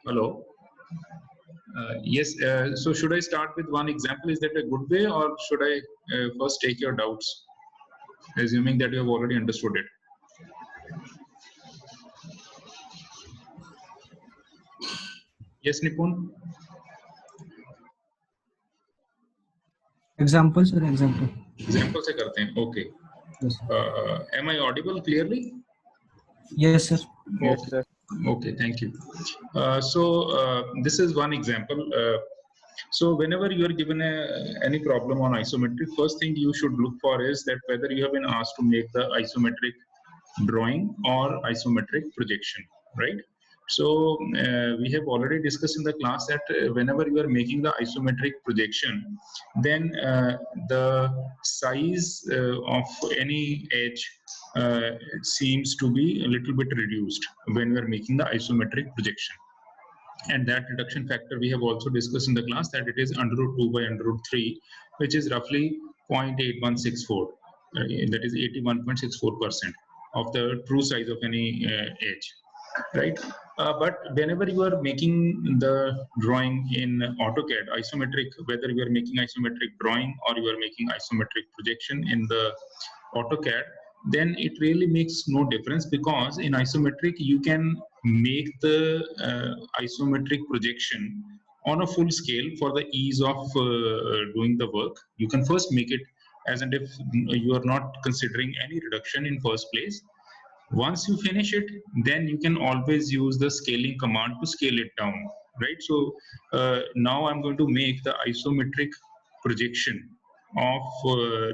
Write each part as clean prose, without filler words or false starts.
Hello. Yes. So should I start with one example? Is that a good way, or should I first take your doubts, assuming that you have already understood it? Yes, Nipun. Example, sir. Example. Example से करते हैं. Okay. Yes. Am I audible clearly? Yes, sir. Yes, Okay. sir. Okay. Thank you. This is one example. So whenever you are given any problem on isometric, first thing you should look for is that whether you have been asked to make the isometric drawing or isometric projection, right? So we have already discussed in the class that whenever you are making the isometric projection, then the size of any edge seems to be a little bit reduced when we are making the isometric projection. And that reduction factor we have also discussed in the class, that it is under root 2 by under root 3, which is roughly 0.8164. That is 81.64% of the true size of any edge, right? But whenever you are making the drawing in AutoCAD isometric, whether you are making isometric drawing or you are making isometric projection in the AutoCAD, then it really makes no difference, because in isometric you can make the isometric projection on a full scale for the ease of doing the work. You can first make it as and if you are not considering any reduction in first place. Once you finish it, then you can always use the scaling command to scale it down, right? So now I'm going to make the isometric projection of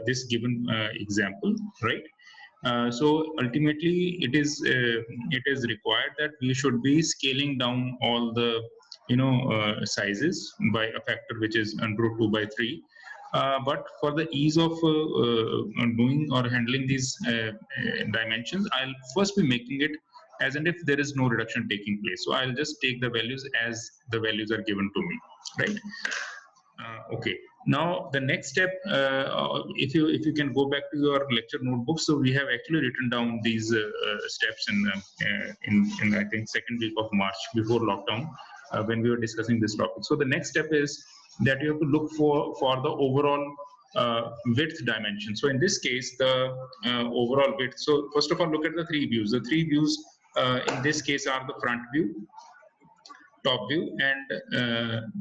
this given example, right? So ultimately it is required that we should be scaling down all the sizes by a factor which is under root 2 by 3. But for the ease of doing or handling these dimensions, I'll first be making it as and if there is no reduction taking place. So I'll just take the values as the values are given to me, right? Okay. Now the next step, if you can go back to your lecture notebook, so we have actually written down these steps in I think second week of March before lockdown, when we were discussing this topic. So the next step is that you have to look for the overall width dimension. So in this case, the overall width. So first of all, look at the three views. The three views in this case are the front view, top view, and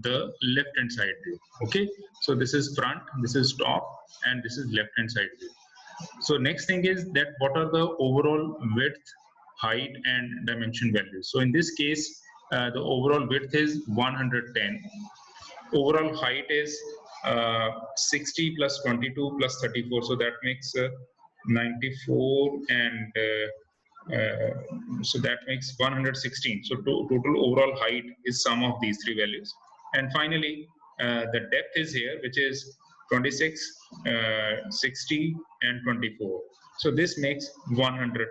the left hand side view. Okay, so this is front, this is top, and this is left hand side view. So next thing is that what are the overall width, height, and dimension values. So in this case, the overall width is 110. Overall height is 60 plus 22 plus 34, so that makes 94, and so that makes 116. So total overall height is sum of these three values. And finally, the depth is here, which is 26, 60, and 24. So this makes 110,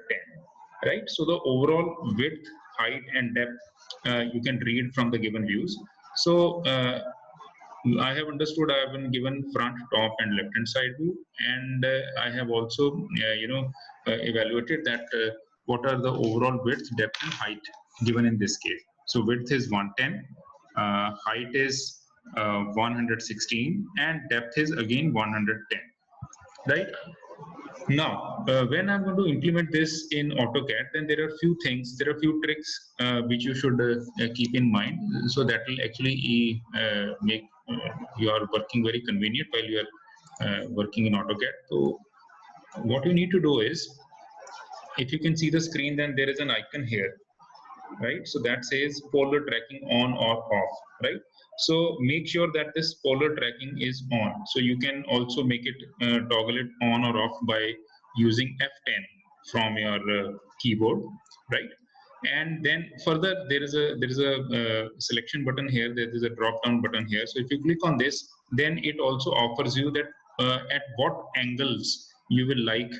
right? So the overall width, height, and depth you can read from the given views. So I have understood, I have been given front, top, and left hand side view, and I have also evaluated that what are the overall width, depth, and height given in this case. So width is 110, height is 116, and depth is again 110, right? Now, when I'm going to implement this in AutoCAD, then there are few things, there are few tricks which you should keep in mind. So that will actually make your working very convenient while you are working in AutoCAD. So what you need to do is, if you can see the screen, then there is an icon here, right? So that says polar tracking on or off, right? So make sure that this polar tracking is on. So you can also make it toggle it on or off by using F10 from your keyboard, right? And then further, there is a selection button here. There is a drop down button here. So if you click on this, then it also offers you that at what angles you will like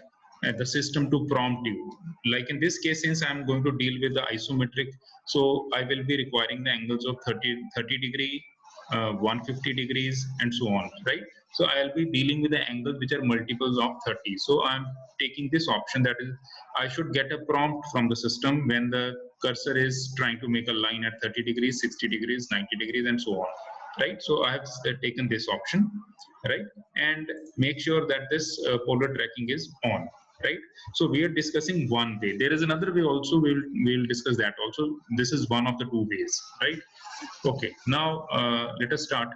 the system to prompt you. Like in this case, since I'm going to deal with the isometric, so I will be requiring the angles of 30 degree, 150 degrees, and so on, right? So I'll be dealing with the angles which are multiples of 30. So I'm taking this option, that is I should get a prompt from the system when the cursor is trying to make a line at 30 degrees, 60 degrees, 90 degrees, and so on, right? So I have taken this option, right? And make sure that this polar tracking is on, right? So we are discussing one way. There is another way also. We'll discuss that also. This is one of the two ways, right? Okay, now let us start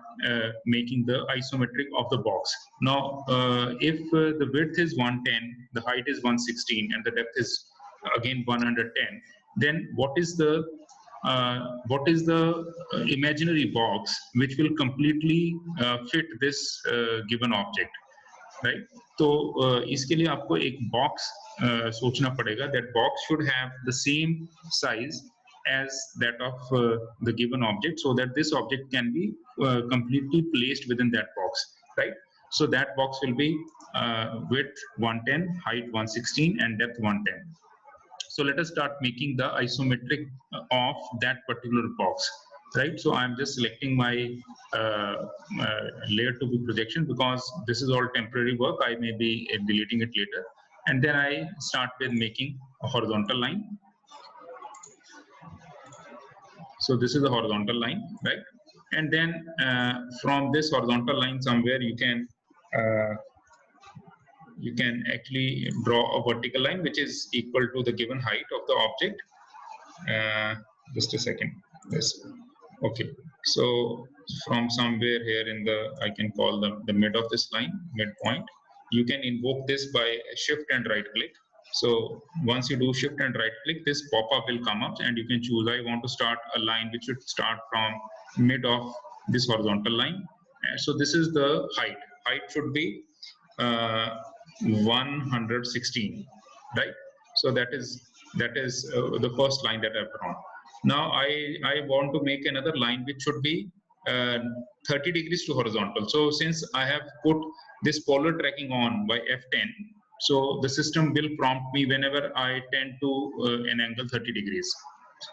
making the isometric of the box. Now, if the width is 110, the height is 116, and the depth is again 110, then what is the imaginary box which will completely fit this given object, right? तो इसके लिए आपको एक box सोचना पड़ेगा. That box should have the same size as that of the given object, so that this object can be completely placed within that box, right? So that box will be width 110, height 116, and depth 110. So let us start making the isometric of that particular box, right? So I'm just selecting my layer to be projection, because this is all temporary work. I may be deleting it later. And then I start with making a horizontal line. So this is a horizontal line, right? And then from this horizontal line somewhere you can actually draw a vertical line which is equal to the given height of the object. Just a second. Yes. Okay. So from somewhere here in the, I can call the mid of this line, midpoint. You can invoke this by shift and right click. So once you do shift and right click, this pop-up will come up, and you can choose, I want to start a line which should start from mid of this horizontal line. And so this is the height. Height should be 116, right? So that is the first line that I've drawn. Now I want to make another line which should be 30 degrees to horizontal. So since I have put this polar tracking on by F10, so the system will prompt me whenever I tend to an angle 30 degrees.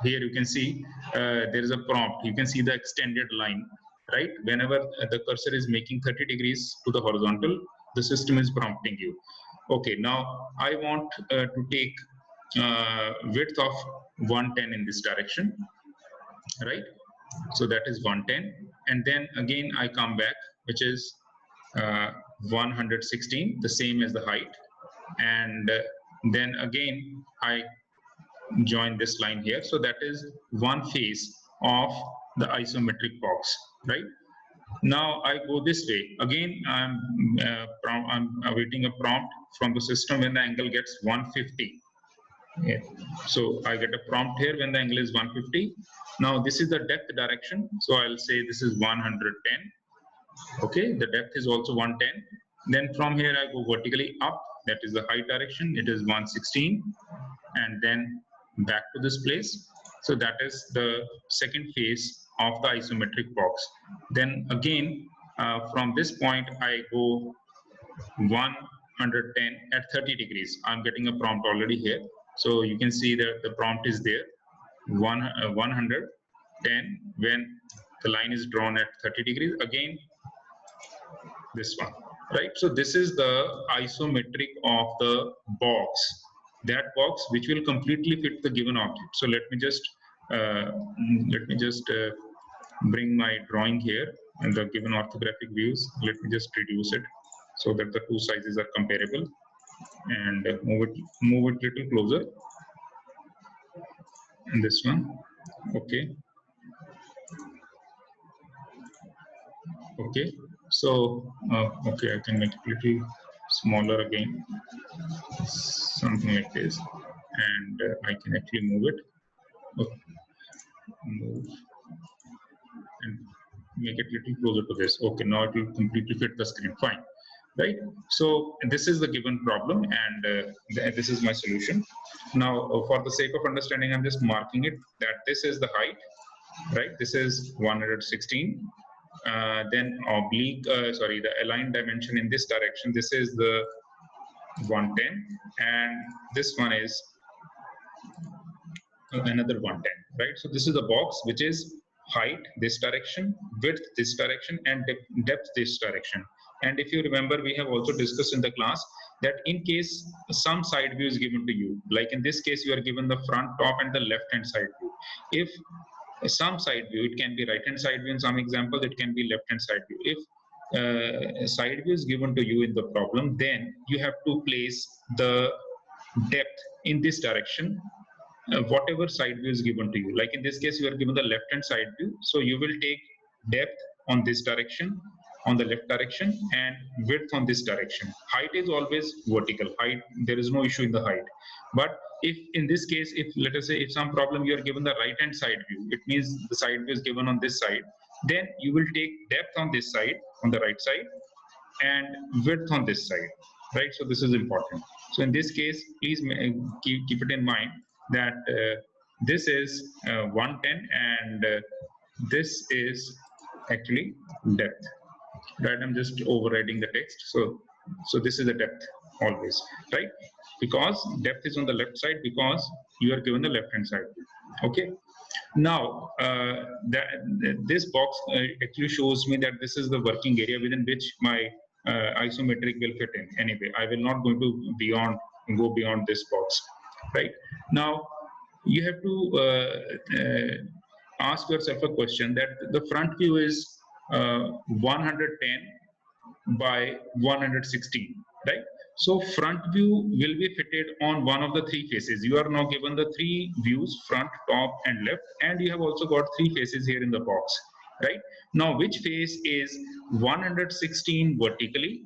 Here you can see there is a prompt. You can see the extended line, right? Whenever the cursor is making 30 degrees to the horizontal, the system is prompting you. Okay, now I want to take width of 110 in this direction, right? So that is 110, and then again I come back, which is 116, the same as the height, and then again I join this line here. So that is one face of the isometric box, right? Now I go this way. Again, I'm awaiting a prompt from the system when the angle gets 150. Yeah. So I get a prompt here when the angle is 150. Now this is the depth direction. So I'll say this is 110. Okay, the depth is also 110. Then from here I go vertically up. That is the height direction. It is 116, and then back to this place. So that is the second phase of the isometric box. Then again, from this point I go 110 at 30 degrees. I'm getting a prompt already here. So you can see that the prompt is there, 110 when the line is drawn at 30 degrees. Again, this one, right? So this is the isometric of the box, that box which will completely fit the given object. So let me just bring my drawing here and the given orthographic views. Let me just reduce it so that the two sizes are comparable, and move it little closer. And this one, okay. Okay, so okay, I can make it little smaller again, something like this, and I can actually move it. Okay. Move and make it little closer to this. Okay, now it will completely fit the screen. Fine. Right? So this is the given problem, and this is my solution. Now, for the sake of understanding, I'm just marking it that this is the height, right? This is 116. Then oblique, the aligned dimension in this direction, this is the 110, and this one is another 110, right? So this is a box which is height this direction, width this direction, and depth this direction. And if you remember, we have also discussed in the class that in case some side view is given to you, like in this case you are given the front, top and the left hand side view. If some side view, it can be right hand side view, in some examples it can be left hand side view. If side view is given to you in the problem, then you have to place the depth in this direction, whatever side view is given to you. Like in this case you are given the left hand side view, so you will take depth on this direction, on the left direction, and width on this direction. Height is always vertical. Height, there is no issue in the height. But if in this case, if let us say if some problem you are given the right hand side view, it means the side view is given on this side, then you will take depth on this side, on the right side, and width on this side, right? So this is important. So in this case, please keep it in mind that this is 110 and this is actually depth, right? I'm just overriding the text. So this is the depth always, right? Because depth is on the left side because you are given the left hand side. Okay. Now this box actually shows me that this is the working area within which my isometric will fit in. Anyway, I will not going to go beyond this box, right? Now you have to ask yourself a question that the front view is 110 by 116, right? So front view will be fitted on one of the three faces. You are now given the three views, front, top and left, and you have also got three faces here in the box, right? Now which face is 116 vertically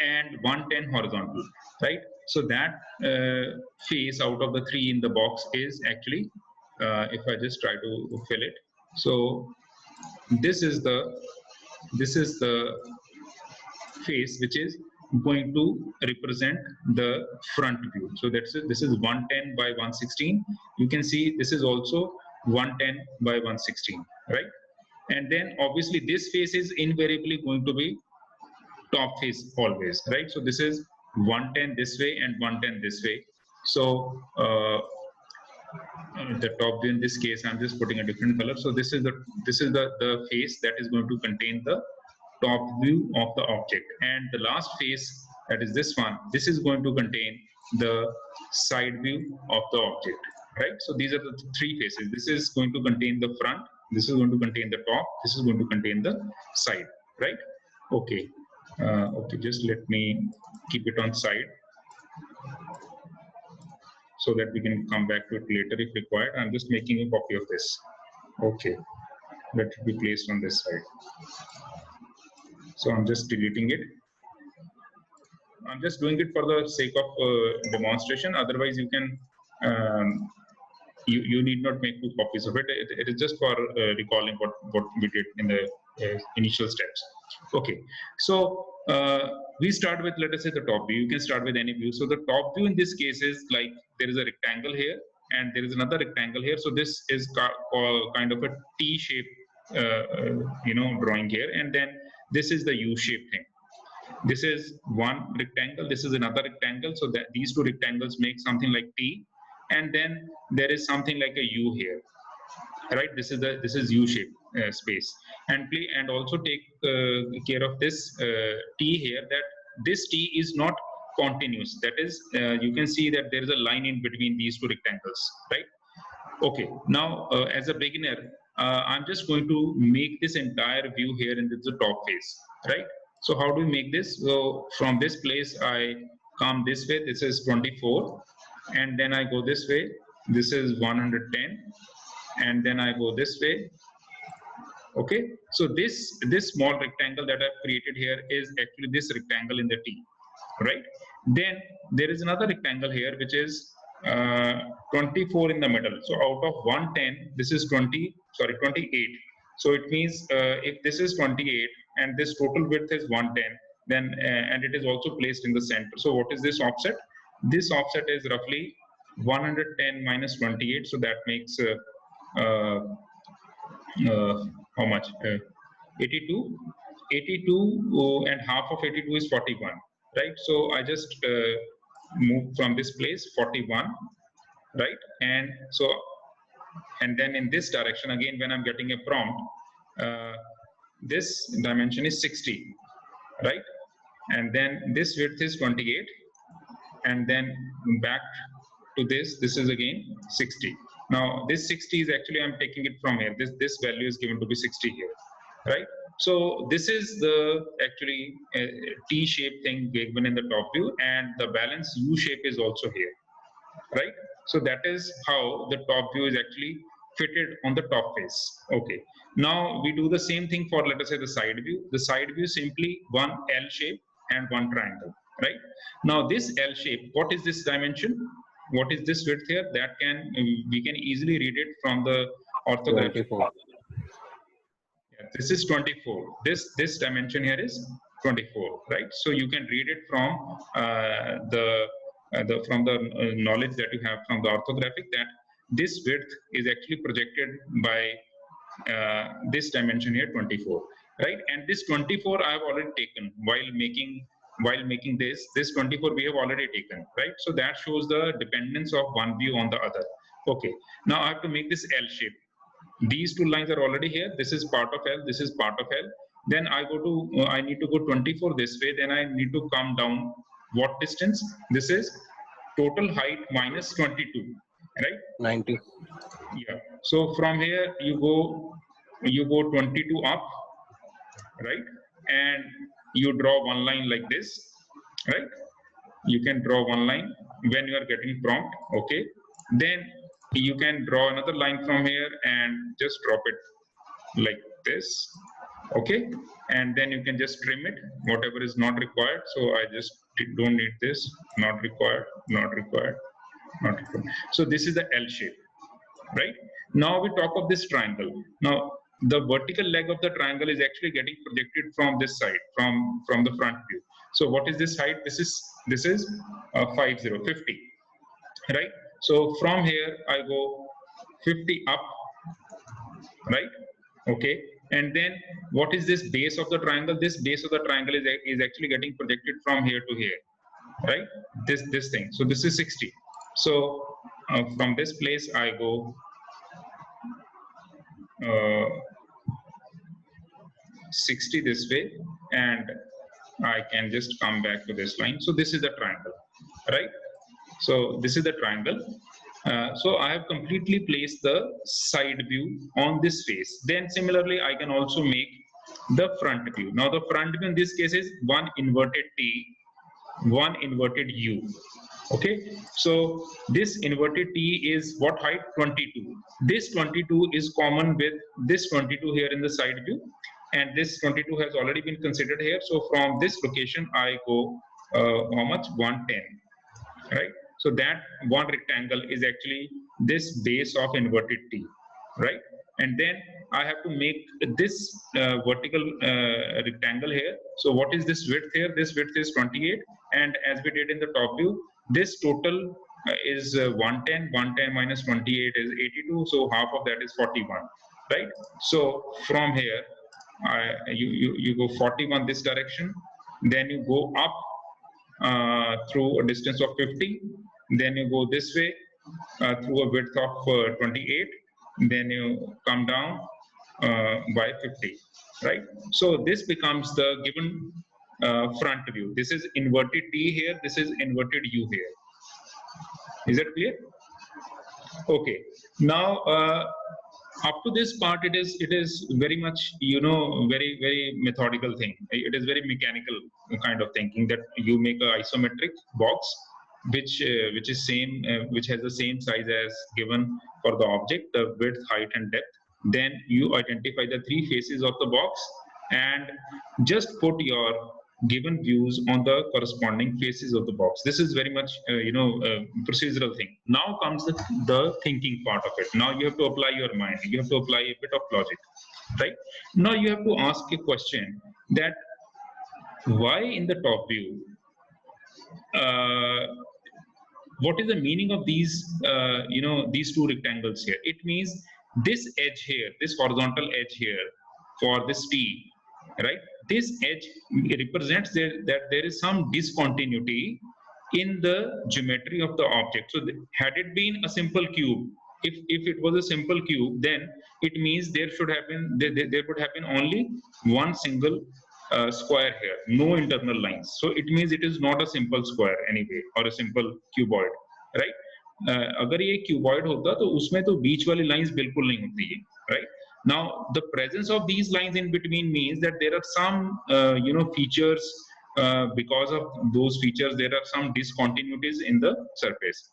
and 110 horizontal, right? So that face out of the three in the box is actually, if I just try to fill it, so this is the face which is going to represent the front view. So that's it. This is 110 by 116. You can see this is also 110 by 116, right? And then obviously this face is invariably going to be top face always, right? So this is 110 this way and 110 this way. So the top view in this case, I'm just putting a different color. So this is the face that is going to contain the top view of the object, and the last face, that is this one, this is going to contain the side view of the object, right? So these are the three faces. This is going to contain the front, this is going to contain the top, this is going to contain the side, right? Okay. Okay, just let me keep it on side so that we can come back to it later if required. I'm just making a copy of this. Okay, let it be placed on this side. So I'm just deleting it. I'm just doing it for the sake of demonstration. Otherwise, you can you need not make two copies of it. It is just for recalling what we did in the initial steps. Okay, so we start with, let us say, the top view. You can start with any view. So the top view in this case is like there is a rectangle here and there is another rectangle here. So this is kind of a T-shape, drawing here, and then this is the U-shape thing. This is one rectangle, this is another rectangle, so that these two rectangles make something like T, and then there is something like a U here, right? This is U-shape space, and also take care of this T here, that this T is not continuous. That is, you can see that there is a line in between these two rectangles, right? Okay, now as a beginner, I'm just going to make this entire view here in the top face, right? So how do we make this? So from this place, I come this way, this is 24, and then I go this way, this is 110, and then I go this way. Okay, so this small rectangle that I've created here is actually this rectangle in the T, right? Then there is another rectangle here which is 24 in the middle. So out of 110, this is 28. So it means if this is 28 and this total width is 110, then and it is also placed in the center. So what is this offset? This offset is roughly 110 minus 28. So that makes how much? 82. 82 and half of 82 is 41, right? So I just move from this place 41, right? And so, and then in this direction again, when I'm getting a prompt, this dimension is 60, right? And then this width is 28, and then back to this is again 60. Now this 60 is actually, I'm taking it from here, this value is given to be 60 here, right? So this is the actually T-shaped thing given in the top view, and the balance U shape is also here, right? So that is how the top view is actually fitted on the top face. Okay, now we do the same thing for, let us say, the side view. The side view is simply one L shape and one triangle, right? Now this L shape, what is this dimension? What is this width here? That we can easily read it from the orthographic. 24. Yeah, this is 24. This dimension here is 24, right? So you can read it from the knowledge that you have from the orthographic, that this width is actually projected by this dimension here, 24, right? And this 24 I have already taken while making this 24 we have already taken, right? So that shows the dependence of one view on the other. Okay, now I have to make this L shape. These two lines are already here. This is part of L, this is part of L. Then I need to go 24 this way, then I need to come down what distance? This is total height minus 22, right? 90. Yeah. So from here you go 22 up, right? And you draw one line like this, right? You can draw one line when you are getting prompt, okay? Then you can draw another line from here and just drop it like this, okay? And then you can just trim it, whatever is not required. So I just don't need this, not required, not required, not required. So this is the L shape, right? Now we talk of this triangle. Now the vertical leg of the triangle is actually getting projected from this side, from the front view. So what is this height? This is 50, right? So from here I go 50 up, right? Okay, and then what is this base of the triangle? This base of the triangle is actually getting projected from here to here, right? This thing. So this is 60. So from this place I go 60 this way, and I can just come back to this line. So this is the triangle, right? So this is the triangle. So I have completely placed the side view on this face. Then similarly, I can also make the front view. Now the front view in this case is one inverted T, one inverted U. Okay, so this inverted T is what height? 22. This 22 is common with this 22 here in the side view, and this 22 has already been considered here. So from this location I go how much? 110, right? So that one rectangle is actually this base of inverted T, right? And then I have to make this vertical rectangle here. So what is this width here? This width is 28, and as we did in the top view, this total is 110. 110 minus 28 is 82. So half of that is 41, right? So from here, you go 41 this direction, then you go up through a distance of 50, then you go this way through a width of 28, then you come down by 50, right? So this becomes the given front view. This is inverted T here, this is inverted U here. Is that clear? Okay, now up to this part it is very much, you know, very methodical thing. It is very mechanical kind of thinking, that you make a isometric box which has the same size as given for the object, the width, height and depth. Then you identify the three faces of the box and just put your given views on the corresponding faces of the box. This is very much procedural thing. Now comes the thinking part of it. Now you have to apply your mind, you have to apply a bit of logic, right? Now you have to ask a question, that why in the top view, what is the meaning of these these two rectangles here? It means this edge here, this horizontal edge here for this T, right? This edge represents that there is some discontinuity in the geometry of the object. So had it been a simple cube, if it was a simple cube, then it means there would have been only one single square here, no internal lines. So it means it is not a simple square anyway, or a simple cuboid, right? अगर ये cuboid होता तो उसमें तो बीच वाली lines बिल्कुल नहीं होती है, right? Now the presence of these lines in between means that there are some features. Because of those features, there are some discontinuities in the surface,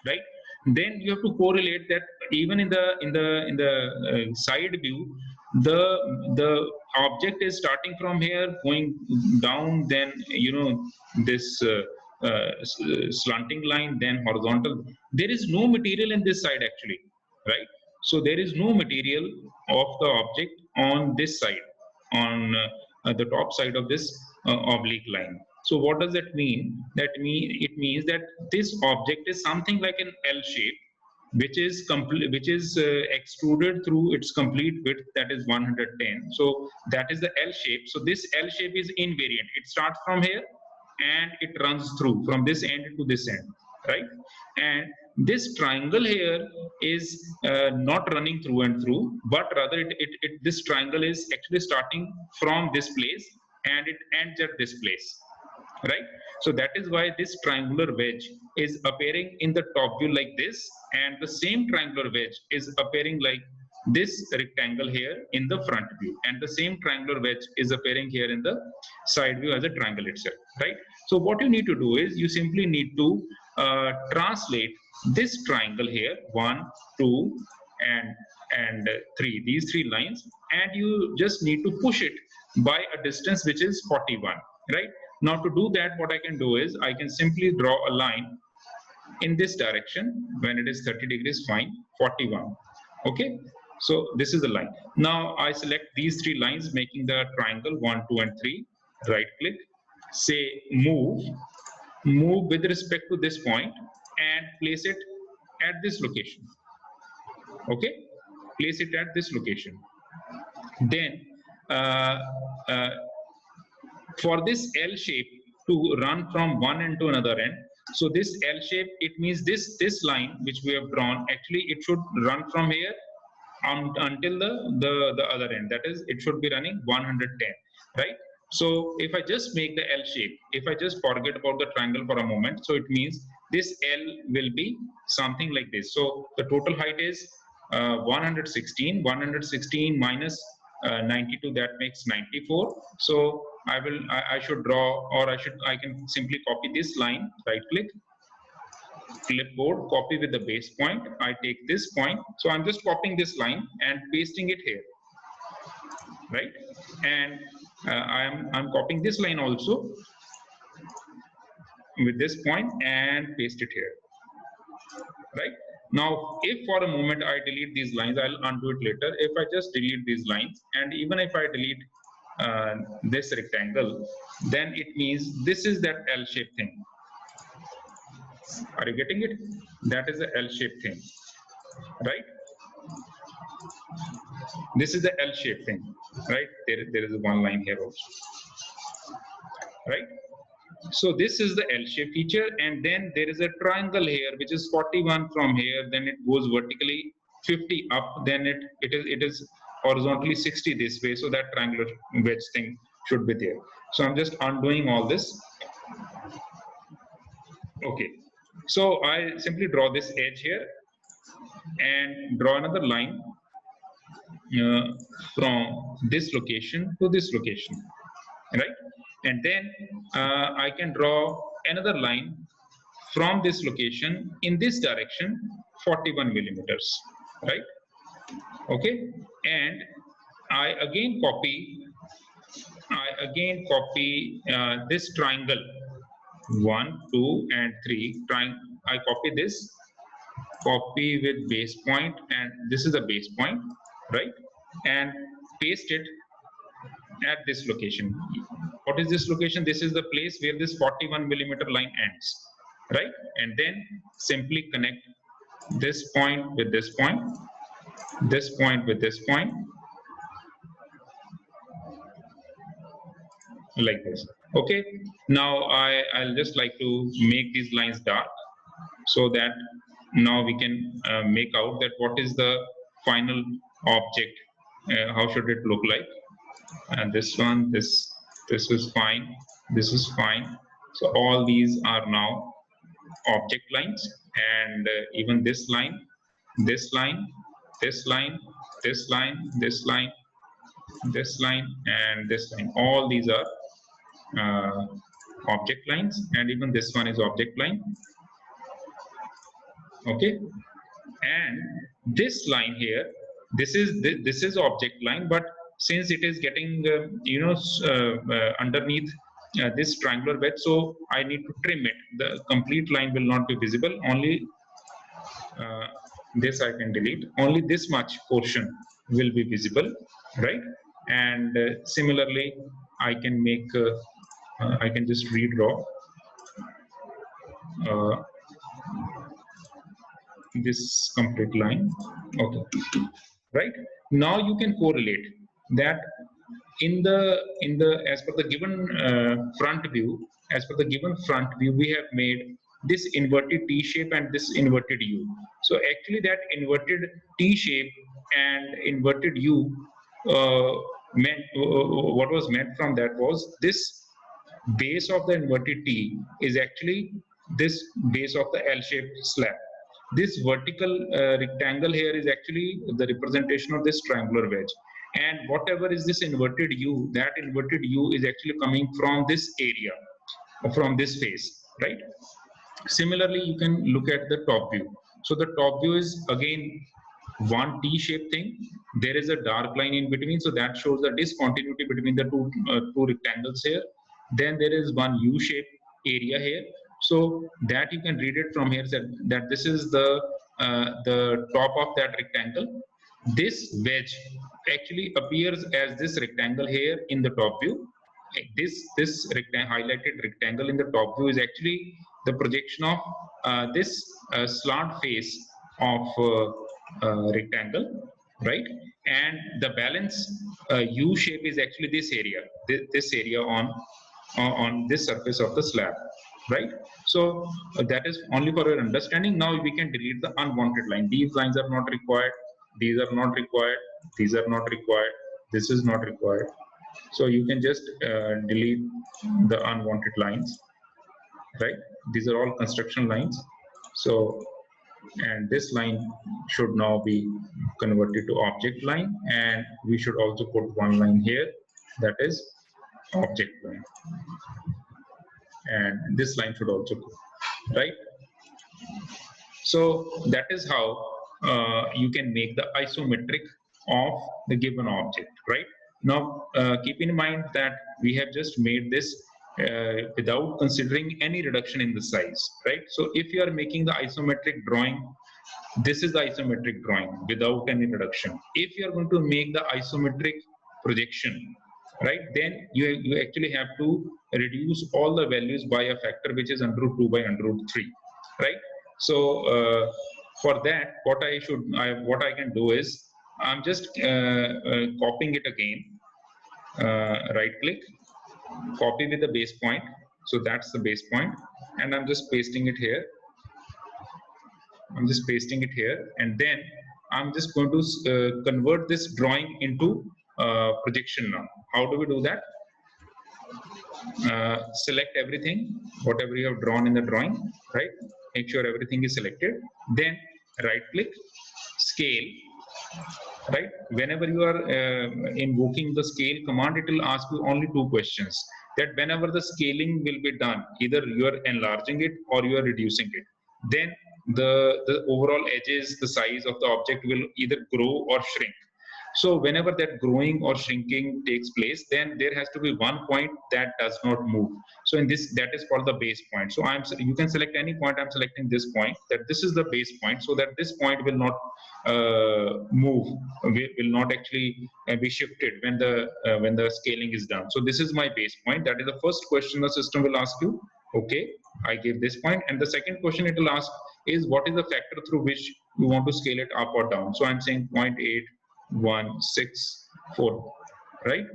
right? Then you have to correlate that even in the side view, the object is starting from here, going down, then this slanting line, then horizontal. There is no material in this side actually, right? So there is no material of the object on this side, on the top side of this oblique line. So what does that mean? It means that this object is something like an L shape, which is extruded through its complete width, that is 110. So that is the L shape. So this L shape is invariant. It starts from here and it runs through from this end to this end, right? And this triangle here is not running through and through, but rather this triangle is actually starting from this place and it ends at this place, right? So that is why this triangular wedge is appearing in the top view like this, and the same triangular wedge is appearing like this rectangle here in the front view, and the same triangular wedge is appearing here in the side view as a triangle itself, right? So what you need to do is you simply need to translate this triangle here, 1, 2, and 3, these 3 lines, and you just need to push it by a distance which is 41, right? Now to do that, what I can do is I can simply draw a line in this direction. When it is 30 degrees, fine, 41, okay? So this is the line. Now I select these 3 lines making the triangle 1, 2, and 3, right click, say move with respect to this point and place it at this location, okay? Place it at this location. Then for this L shape to run from one end to another end, so this L shape, it means this line which we have drawn, actually it should run from here until the other end, that is it should be running 110, right? So if I just make the L shape, if I just forget about the triangle for a moment, so it means this L will be something like this. So the total height is 116 minus 92, that makes 94. So I should draw, or I can simply copy this line, right click, clipboard, copy with the base point. I take this point, so I'm just copying this line and pasting it here, right? And I'm copying this line also with this point and paste it here, right? Now if for a moment I delete these lines, I'll undo it later. If I just delete these lines, and even if I delete this rectangle, then it means this is that L-shaped thing. Are you getting it? That is the L-shaped thing, right? This is the L-shaped thing, right? There is one line here also, right? So this is the L-shaped feature, and then there is a triangle here which is 41 from here, then it goes vertically 50 up, then it is horizontally 60 this way, so that triangular wedge thing should be there. So I'm just undoing all this. Okay, so I simply draw this edge here and draw another line from this location to this location, right? And then I can draw another line from this location in this direction, 41 millimeters, right? Okay, and I again copy this triangle 1, 2, and 3. I copy this, copy with base point, and this is a base point, right? And paste it at this location. What is this location? This is the place where this 41 millimeter line ends, right? And then simply connect this point with this point, this point with this point, like this. Okay, now I'll just like to make these lines dark so that now we can make out that what is the final object, how should it look like. and this one, this is fine, this is fine. So all these are now object lines, and even this line, this line, this line, this line, this line, this line, and this line, all these are object lines, and even this one is object line. Okay, and this line here, this is object line, but since it is getting underneath this triangular wedge, so I need to trim it. The complete line will not be visible, only this I can delete, only this much portion will be visible, right? And similarly I can make I can just redraw this complete line. Okay, right? Now you can correlate that in the as per the given front view, we have made this inverted T shape and this inverted U. So actually that inverted T shape and inverted U meant what was meant from that was this base of the inverted T is actually this base of the L-shaped slab. This vertical rectangle here is actually the representation of this triangular wedge, and whatever is this inverted U, that inverted U is actually coming from this area, from this face, right? Similarly, you can look at the top view. So the top view is again one T-shaped thing. There is a dark line in between, so that shows the discontinuity between the two rectangles here. Then there is one U-shaped area here, so that you can read it from here that this is the top of that rectangle. This wedge actually appears as this rectangle here in the top view. This highlighted rectangle in the top view is actually the projection of this slant face of rectangle, right? And the balance U shape is actually this area, this area on this surface of the slab, right? So that is only for your understanding. Now we can delete the unwanted line. These lines are not required, these are not required, these are not required, this is not required. So you can just delete the unwanted lines, right? These are all construction lines. So, and this line should now be converted to object line, and we should also put one line here, that is object line, and this line should also go, right? So that is how you can make the isometric of the given object, right? Now keep in mind that we have just made this without considering any reduction in the size, right? So if you are making the isometric drawing, this is the isometric drawing without any reduction. If you are going to make the isometric projection, right, then you actually have to reduce all the values by a factor which is under root 2 by under root 3, right? So for that, what I can do is I'm just copying it again. Right click, copy with the base point. So that's the base point, and I'm just pasting it here. I'm just pasting it here, and then I'm just going to convert this drawing into projection now. How do we do that? Select everything, whatever you have drawn in the drawing, right? Make sure everything is selected. Then right click, scale, right? Whenever you are invoking the scale command, it will ask you only two questions. That whenever the scaling will be done, either you are enlarging it or you are reducing it, then the overall edges, the size of the object will either grow or shrink. So whenever that growing or shrinking takes place, then there has to be one point that does not move. So in this, that is called the base point. So you can select any point. I'm selecting this point, that this is the base point, so that this point will not move, will not actually be shifted when the scaling is done. So this is my base point. That is the first question the system will ask you. Okay, I gave this point, and the second question it will ask is what is the factor through which you want to scale it up or down. So I'm saying 0.8164, right?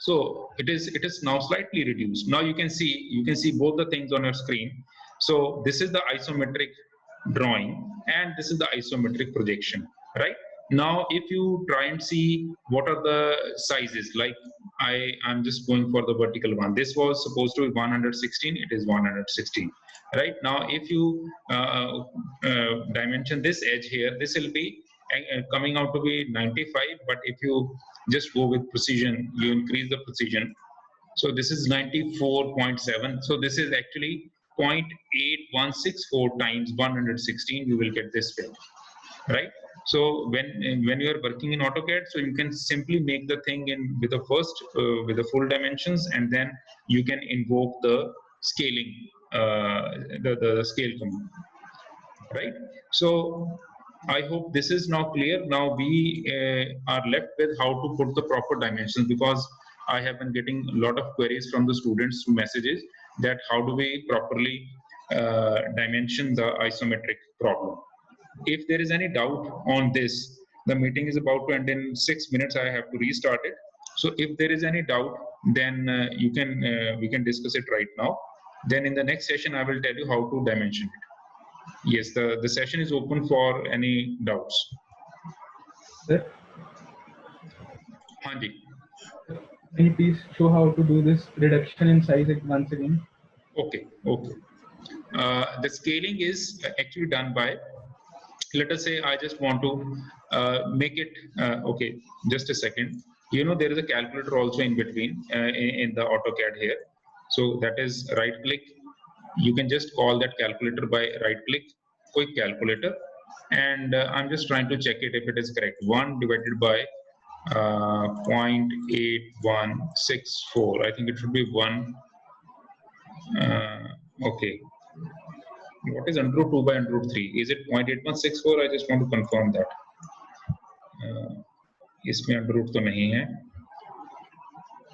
So it is now slightly reduced. Now you can see both the things on your screen. So this is the isometric drawing and this is the isometric projection, right? Now, if you try and see what are the sizes, like I'm just going for the vertical one. This was supposed to be 116. It is 116. Right now, if you dimension this edge here, this will be coming out to be 95. But if you just go with precision, you increase the precision. So this is 94.7. So this is actually 0.8164 times 116. You will get this value, right? So when you are working in AutoCAD, so you can simply make the thing in with the first with the full dimensions, and then you can invoke the scaling, the scale command, right? So I hope this is now clear. Now we are left with how to put the proper dimensions, because I have been getting a lot of queries from the students through messages that how do we properly dimension the isometric problem. If there is any doubt on this, the meeting is about to end in 6 minutes. I have to restart it. So if there is any doubt, then we can discuss it right now. Then in the next session, I will tell you how to dimension it. Yes, the session is open for any doubts. Sir, Hanji. can you please show how to do this reduction in size once again? Okay. The scaling is actually done by, let us say I just want to make it, okay, just a second. You know, there is a calculator also in between in the AutoCAD here. So that is right click. You can just call that calculator by right click, quick calculator. And I'm just trying to check it if it is correct. 1 divided by 0.8164. I think it should be 1. Okay. What is under root 2 by under root 3? Is it 0.8164? I just want to confirm that. इसमें under root तो नहीं है.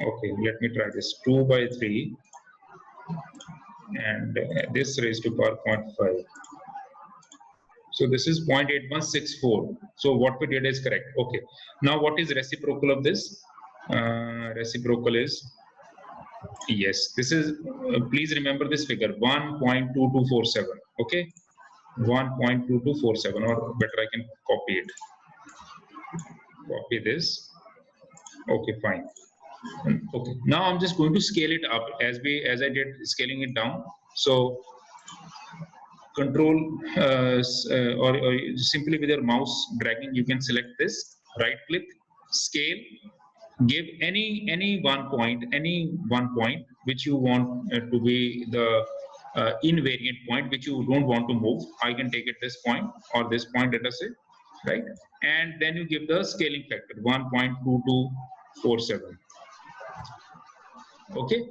Okay, let me try this. 2 by 3 and this raised to power 0.5. So this is 0.8164. So what we did is correct. Okay. Now what is reciprocal of this? Reciprocal is, yes, this is, please remember this figure, 1.2247. Okay, 1.2247, or better I can copy it. Copy this. Okay, fine. Okay, now I'm just going to scale it up as I did scaling it down. So control or simply with your mouse dragging, you can select this, right click, scale, give any one point which you want to be the invariant point which you don't want to move. I can take it this point or this point, let us say, right? And then you give the scaling factor 1.2247. Okay,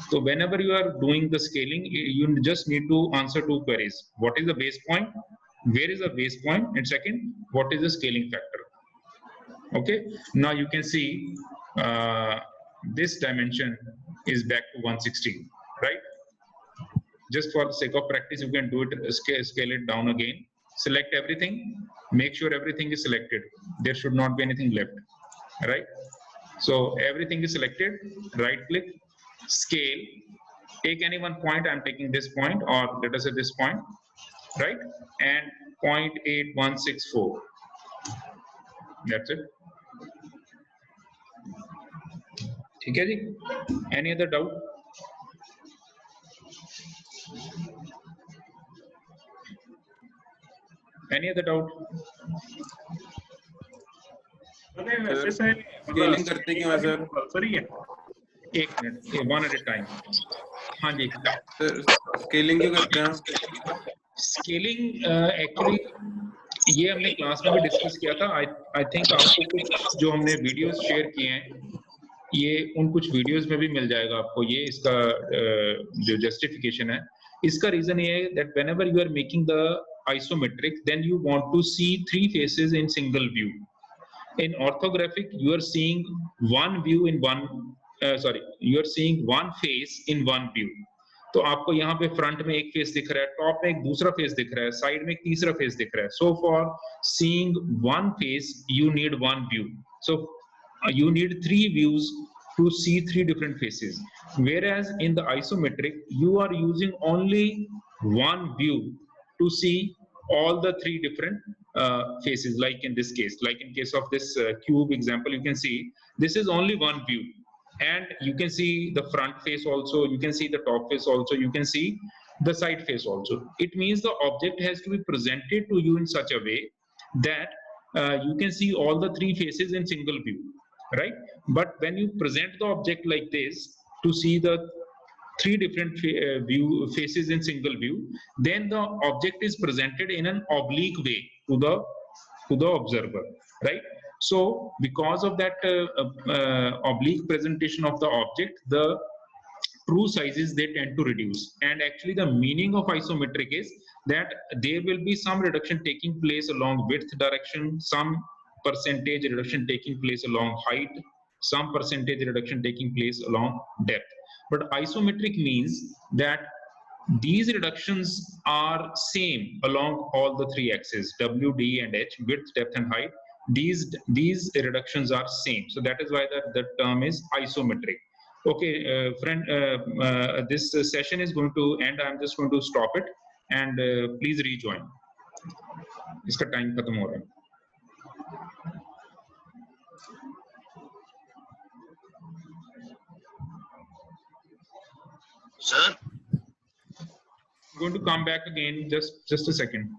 so whenever you are doing the scaling, you just need to answer 2 queries. What is the base point? Where is the base point? And second, what is the scaling factor? Okay, now you can see this dimension is back to 116, right? Just for the sake of practice, you can do it, scale it down again. Select everything, make sure everything is selected. There should not be anything left, right? So everything is selected, right click, scale, take any one point. I'm taking this point, or let us say this point, right? And 0.8164. That's it. ठीक है जी? Any other doubt? Any other doubt? Scaling करते क्यों है sir? एक minute, one at a time. हाँ जी. Sir scaling क्यों करते हैं? स्केलिंग एक्चुअली ये हमने क्लास में भी डिस्कस किया था. आई थिंक आपको कुछ जो हमने वीडियोस शेयर किए हैं, ये उन कुछ वीडियोस में भी मिल जाएगा आपको. ये इसका जो जस्टिफिकेशन है, इसका रीजन ये है that whenever you are making the isometric, then you want to see 3 faces in single view. In orthographic, you are seeing one view in one, you are seeing one face in one view. तो आपको यहाँ पे front में एक face दिख रहा है, top में एक दूसरा फेस दिख रहा है, साइड में एक तीसरा फेस दिख रहा है. So for seeing one face, you need one view. So you need 3 views to see 3 different faces. Whereas in the isometric, you are using only one view to see all the 3 different faces, like in this case, like in case of this cube example, you can see this is only one view, and you can see the front face also, you can see the top face also, you can see the side face also. It means the object has to be presented to you in such a way that you can see all the three faces in single view, right? But when you present the object like this to see the three different faces in single view, then the object is presented in an oblique way to the observer, right? So because of that oblique presentation of the object, the true sizes they tend to reduce. And actually the meaning of isometric is that there will be some reduction taking place along width direction, some percentage reduction taking place along height, some percentage reduction taking place along depth. But isometric means that these reductions are same along all the three axes, W, D, and H, width, depth, and height. These reductions are same. So that is why the term is isometric. Okay, friend, this session is going to end. I'm just going to stop it, and please rejoin. इसका time खत्म हो रहा है. Sir, I'm going to come back again. Just a second.